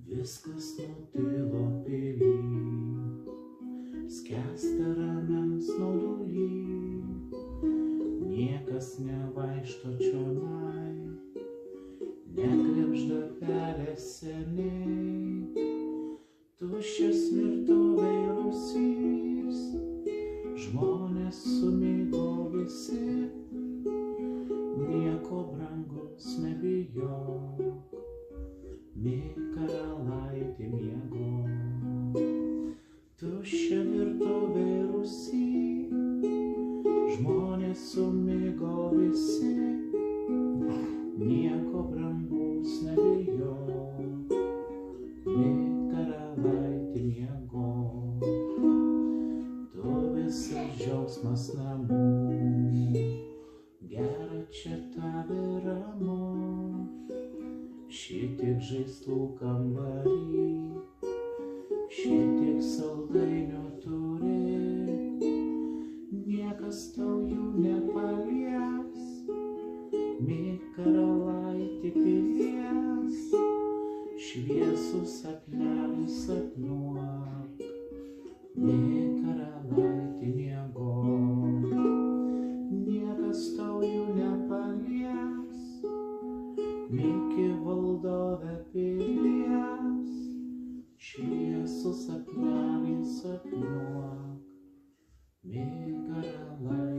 Viskas nutilo pily, skęsta ramiam snauduly, niekas nevaikšto čionai, nekrebžda pelės seniai, tuščias virtuvėj rūsys, žmonės sumigo visi, nieko brangus nebijok, karalaitė miegok. Tuščia virtuvė rūsy, žmonės sumigo visi, nieko brangus nebijok, karalaitė miegok. Tu visas džiaugsmas namų, gera čia tave ramu, šitiek žaislų kambarį, šitiek saldainių turi, niekas tau jų nepalies, mėg karalaitė pilies, šviesų sapnelį sapnuok, mėg karalaitė miegok, niekas tau jų nepalies, Miki valdove pilies, šviesų sapnelį sapnuok, mėg karalaitė.